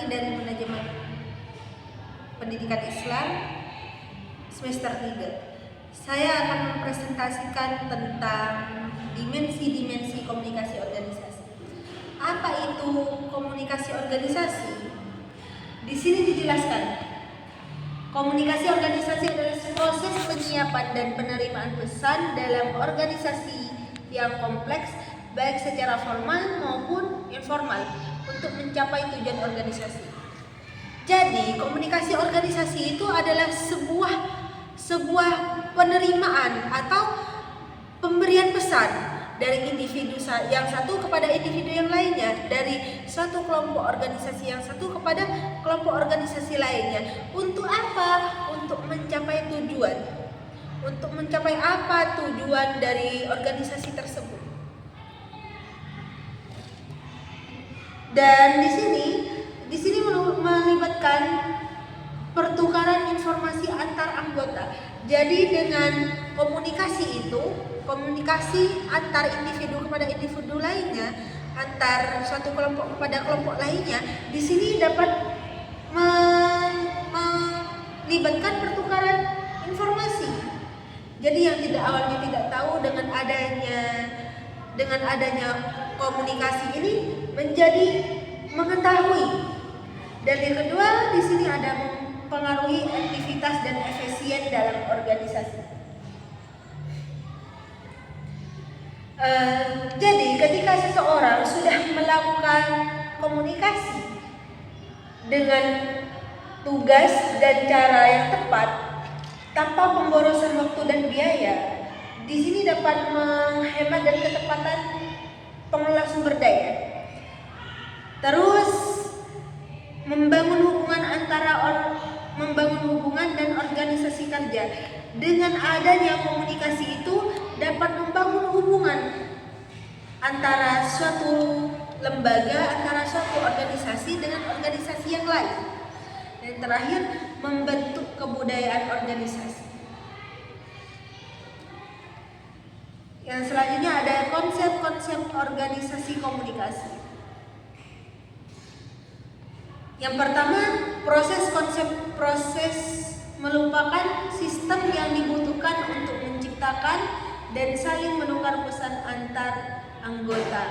Sani dari Manajemen Pendidikan Islam semester 3. Saya akan mempresentasikan tentang dimensi-dimensi komunikasi organisasi. Apa itu komunikasi organisasi? Di sini dijelaskan, komunikasi organisasi adalah proses penyiapan dan penerimaan pesan dalam organisasi yang kompleks, baik secara formal maupun informal, untuk mencapai tujuan organisasi. Jadi, komunikasi organisasi itu adalah sebuah penerimaan atau pemberian pesan dari individu yang satu kepada individu yang lainnya, dari suatu kelompok organisasi yang satu kepada kelompok organisasi lainnya. Untuk apa? Untuk mencapai tujuan. Untuk mencapai apa tujuan dari organisasi tersebut? Dan di sini melibatkan pertukaran informasi antar anggota. Jadi dengan komunikasi itu, komunikasi antar individu kepada individu lainnya, antar suatu kelompok kepada kelompok lainnya, di sini dapat melibatkan pertukaran informasi. Jadi yang awalnya tidak tahu, dengan adanya komunikasi ini menjadi mengetahui. Dan yang kedua, di sini ada mempengaruhi aktivitas dan efisien dalam organisasi. Jadi ketika seseorang sudah melakukan komunikasi dengan tugas dan cara yang tepat, tanpa pemborosan waktu dan biaya, di sini dapat menghemat dan ketepatan pengelola sumber daya. Terus membangun hubungan dan organisasi kerja. Dengan adanya komunikasi itu dapat membangun hubungan antara suatu lembaga, antara suatu organisasi dengan organisasi yang lain. Dan terakhir, membentuk kebudayaan organisasi. Yang selanjutnya ada konsep-konsep organisasi komunikasi. Yang pertama, proses merupakan sistem yang dibutuhkan untuk menciptakan dan saling menukar pesan antar anggota.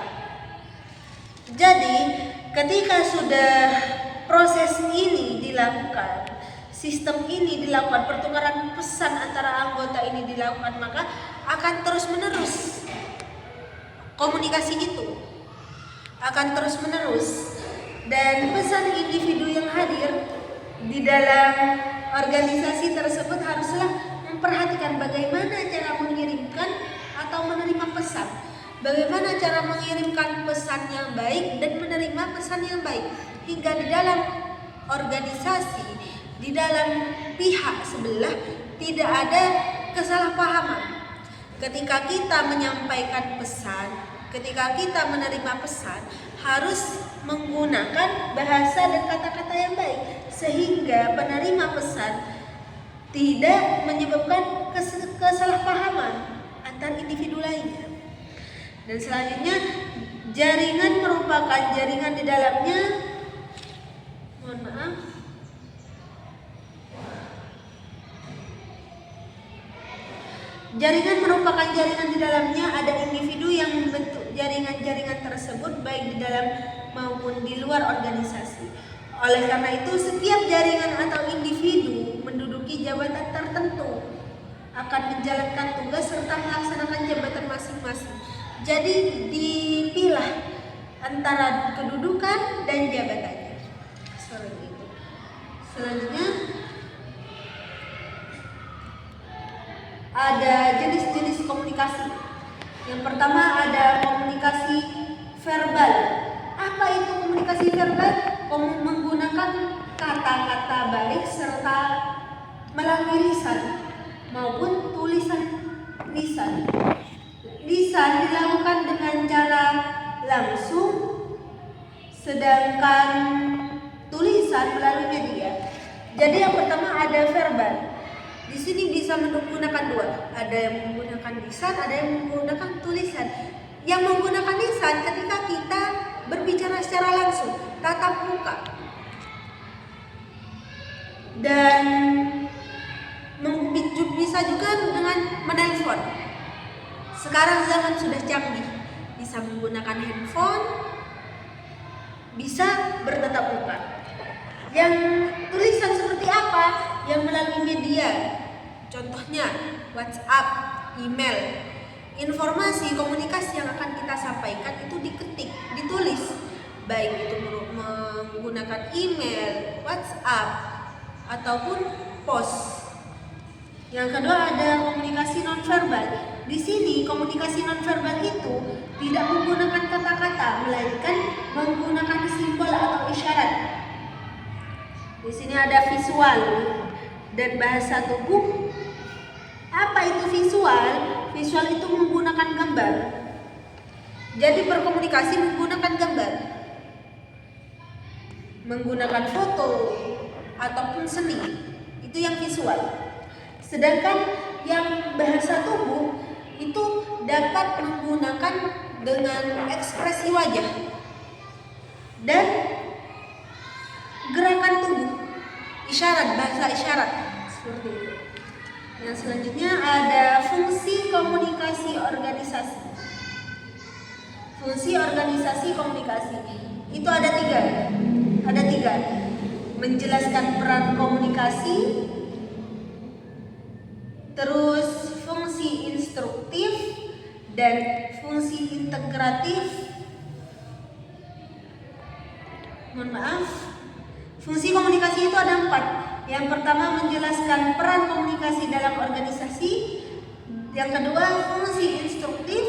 Jadi, ketika sudah proses ini dilakukan, sistem ini dilakukan, pertukaran pesan antara anggota ini dilakukan, maka akan terus-menerus komunikasi itu akan terus-menerus. Dan pesan individu yang hadir di dalam organisasi tersebut haruslah memperhatikan bagaimana cara mengirimkan atau menerima pesan, bagaimana cara mengirimkan pesan yang baik dan menerima pesan yang baik, hingga di dalam organisasi, di dalam pihak sebelah tidak ada kesalahpahaman. Ketika kita menyampaikan pesan, ketika kita menerima pesan, harus menggunakan bahasa dan kata-kata yang baik, sehingga penerima pesan tidak menyebabkan kesalahpahaman antar individu lainnya. Dan selanjutnya, jaringan merupakan jaringan di dalamnya, jaringan merupakan jaringan di dalamnya ada individu yang membentuk jaringan-jaringan tersebut, baik di dalam maupun di luar organisasi. Oleh karena itu, setiap jaringan atau individu menduduki jabatan tertentu, akan menjalankan tugas serta melaksanakan jabatan masing-masing. Jadi dipilah antara kedudukan dan jabatannya. Selanjutnya ada jenis-jenis komunikasi. Yang pertama ada komunikasi verbal. Apa itu komunikasi verbal? Menggunakan kata-kata baik serta melalui lisan maupun tulisan lisan. Lisan dilakukan dengan cara langsung, sedangkan tulisan melalui media. Jadi yang pertama ada verbal. Di sini bisa menggunakan dua, ada yang menggunakan lisan, ada yang menggunakan tulisan. Yang menggunakan lisan ketika kita berbicara secara langsung, tatap muka. dan bisa juga dengan menelpon. Sekarang zaman sudah canggih, bisa menggunakan handphone, bisa bertatap muka. Yang tulisan seperti apa? Yang melalui media, contohnya WhatsApp, email. Informasi komunikasi yang akan kita sampaikan itu diketik, ditulis, baik itu menggunakan email, WhatsApp, ataupun pos. Yang kedua ada komunikasi nonverbal. Di sini komunikasi nonverbal itu tidak menggunakan kata-kata, melainkan menggunakan simbol atau isyarat. Di sini ada visual dan bahasa tubuh. Apa itu visual? Visual itu menggunakan gambar. Jadi berkomunikasi menggunakan gambar, menggunakan foto ataupun seni. Itu yang visual. Sedangkan yang bahasa tubuh itu dapat menggunakan dengan ekspresi wajah dan gerakan tubuh, isyarat, bahasa isyarat seperti itu. Yang selanjutnya ada fungsi komunikasi organisasi. Fungsi organisasi komunikasi itu ada tiga. Menjelaskan peran komunikasi, terus fungsi instruktif dan fungsi integratif. Fungsi komunikasi itu ada 4. Yang pertama menjelaskan peran komunikasi dalam organisasi. Yang kedua fungsi instruktif.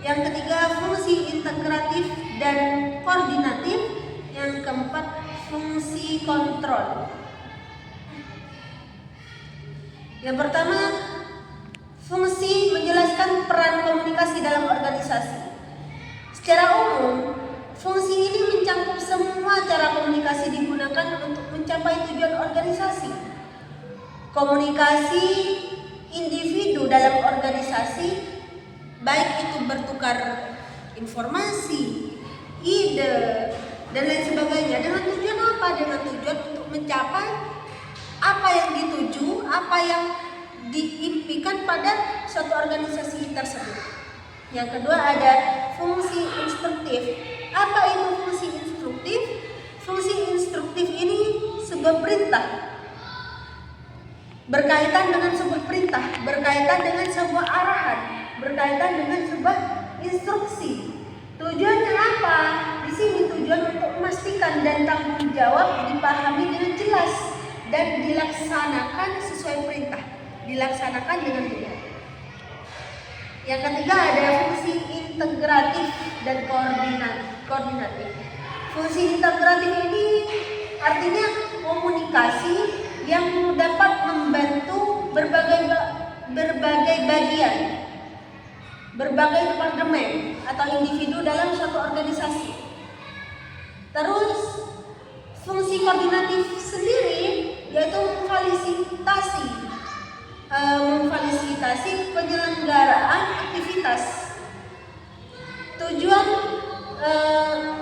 Yang ketiga fungsi integratif dan koordinatif. Yang keempat fungsi kontrol. Yang pertama, fungsi menjelaskan peran komunikasi dalam organisasi. Secara umum, fungsi ini mencakup semua cara komunikasi digunakan untuk mencapai tujuan organisasi. Komunikasi individu dalam organisasi, baik itu bertukar informasi, ide, dan lain sebagainya. Dengan tujuan apa? Dengan tujuan untuk mencapai apa yang dituju, apa yang diimpikan pada suatu organisasi tersebut. Yang kedua ada fungsi instruktif. Apa itu fungsi instruktif? Fungsi instruktif ini sebuah perintah, berkaitan dengan sebuah perintah, berkaitan dengan sebuah arahan, berkaitan dengan sebuah instruksi. Tujuannya apa? Di sini tujuan untuk memastikan dan tanggung jawab dipahami dengan jelas dan dilaksanakan sesuai perintah, dilaksanakan dengan benar. Yang ketiga ada fungsi integratif dan koordinatif. Fungsi integratif ini artinya komunikasi yang dapat membantu berbagai bagian, berbagai departemen atau individu dalam suatu organisasi. Terus fungsi koordinatif sendiri yaitu memfasilitasi penyelenggaraan aktivitas, tujuan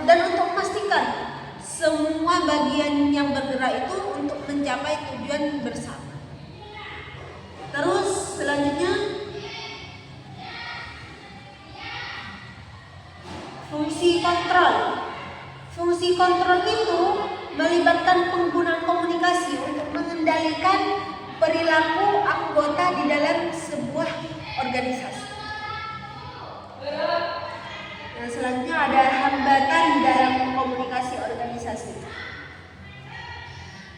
dan untuk memastikan semua bagian yang bergerak itu untuk mencapai tujuan bersama. Terus selanjutnya fungsi kontrol. Fungsi kontrol itu melibatkan penggunaan komunikasi untuk mengendalikan perilaku anggota di dalam sebuah organisasi. Yang selanjutnya ada hambatan dalam komunikasi organisasi.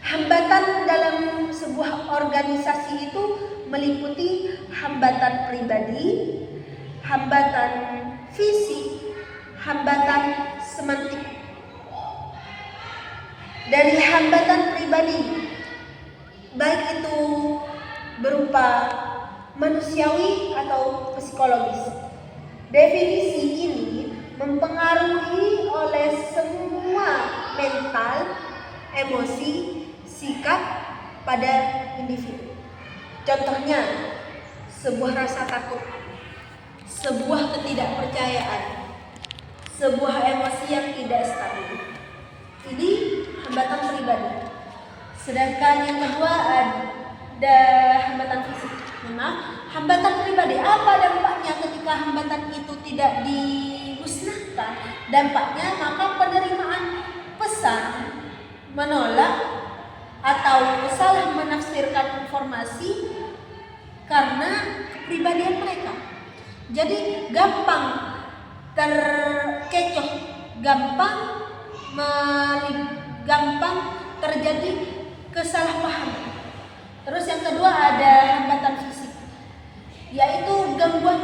Hambatan dalam sebuah organisasi itu meliputi hambatan pribadi, hambatan fisik, hambatan semantik. Dari hambatan pribadi, baik itu berupa manusiawi atau psikologis. Definisi ini mempengaruhi oleh semua mental, emosi, sikap pada individu. Contohnya, sebuah rasa takut, sebuah ketidakpercayaan, sebuah emosi yang tidak stabil. Ini hambatan pribadi. Sedangkan yang kedua ada hambatan fisik. Hambatan pribadi. Apa dampaknya ketika hambatan itu tidak dimusnahkan? Dampaknya maka penerimaan pesan menolak atau salah menafsirkan informasi karena kepribadian mereka. Jadi gampang terkecoh, gampang terjadi kesalahpahaman. Terus yang kedua ada hambatan fisik, yaitu gangguan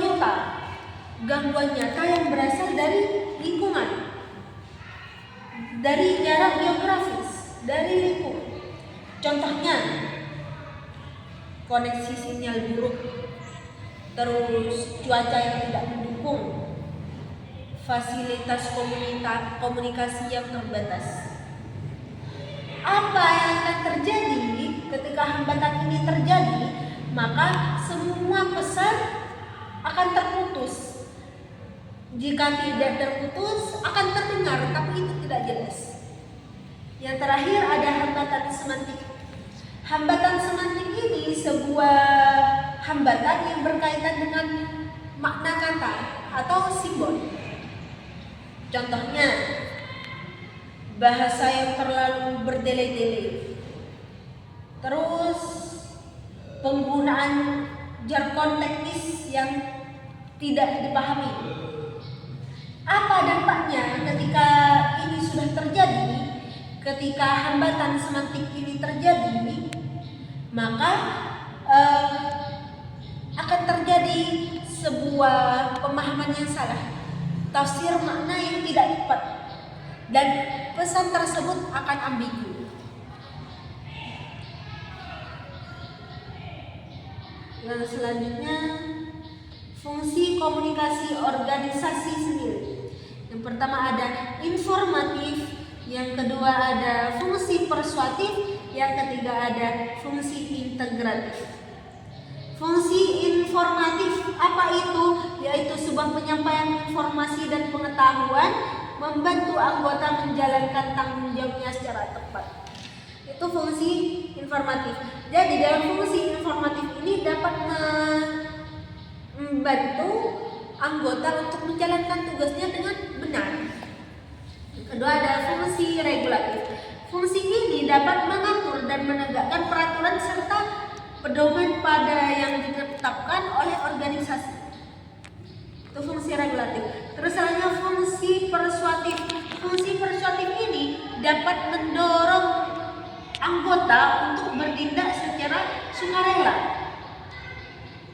nyata yang berasal dari lingkungan, dari jarak geografis, dari lingkungan. Contohnya koneksi sinyal buruk, terus cuaca yang tidak mendukung, fasilitas komunikasi yang terbatas. Apa yang akan terjadi ketika hambatan ini terjadi? Maka semua pesan akan terputus. Jika tidak terputus akan terdengar, tapi itu tidak jelas. Yang terakhir ada hambatan semantik. Hambatan semantik ini sebuah hambatan yang berkaitan dengan makna kata atau simbol. Contohnya, bahasa yang terlalu berdele-dele, terus penggunaan jargon teknis yang tidak dipahami. Apa dampaknya ketika ini sudah terjadi? Ketika hambatan semantik ini terjadi, maka akan terjadi sebuah pemahaman yang salah, tafsir makna yang tidak tepat, dan pesan tersebut akan ambigu. Yang selanjutnya, fungsi komunikasi organisasi sendiri. Yang pertama ada informatif, yang kedua ada fungsi persuasif, yang ketiga ada fungsi integratif. Fungsi informatif apa itu? Yaitu sebuah penyampaian informasi dan pengetahuan, membantu anggota menjalankan tanggung jawabnya secara tepat. Itu fungsi informatif. Jadi dalam fungsi informatif ini dapat membantu anggota untuk menjalankan tugasnya dengan benar. Kedua ada fungsi regulatif. Fungsi ini dapat mengatur dan menegakkan peraturan serta pedoman pada yang ditetapkan oleh organisasi. Itu fungsi regulatif. Terus selanjutnya fungsi persuasif. Fungsi persuasif ini dapat mendorong anggota untuk bertindak secara sukarela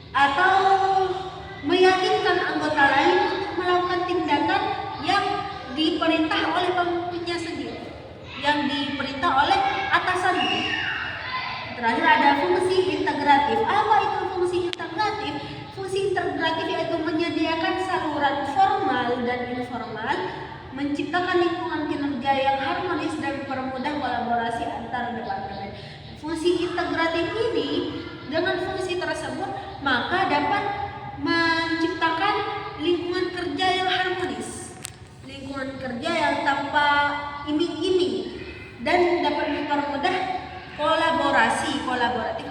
atau meyakinkan anggota lain untuk melakukan tindakan yang diperintah oleh pemimpinnya sendiri, yang diperintah oleh atasannya. Terakhir ada fungsi integratif. Apa itu fungsi integratif? Fungsi integratif yaitu menyediakan saluran formal dan informal, menciptakan lingkungan kinerja yang harmonis dan mempermudah kolaborasi antar departemen. Fungsi integratif ini dengan fungsi tersebut maka dapat menciptakan lingkungan kerja yang harmonis, lingkungan kerja yang tanpa iming-iming, dan dapat mempermudah kolaboratif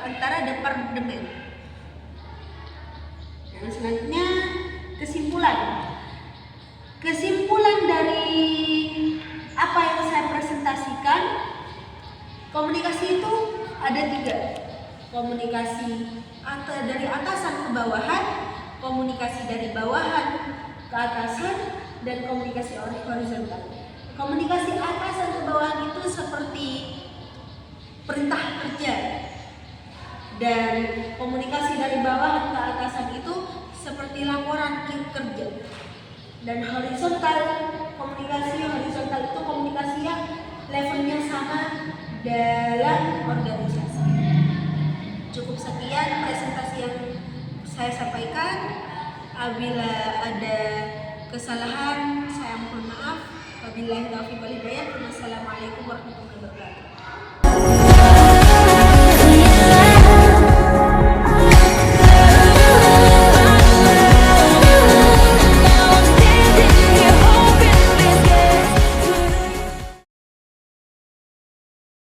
antara departemen. Yang selanjutnya kesimpulan dari apa yang saya presentasikan. Komunikasi itu ada 3. Komunikasi dari atasan ke bawahan, komunikasi dari bawahan ke atasan, dan komunikasi horizontal. Komunikasi atasan ke bawahan itu seperti perintah kerja, dan komunikasi dari bawahan ke atasan itu seperti laporan kerja. Dan komunikasi horizontal itu komunikasi yang levelnya sama dalam organisasi. Cukup sekian presentasi yang saya sampaikan. Apabila ada kesalahan saya mohon maaf. Wabillahi taufiq wal hidayah. Wassalamualaikum warahmatullahi wabarakatuh.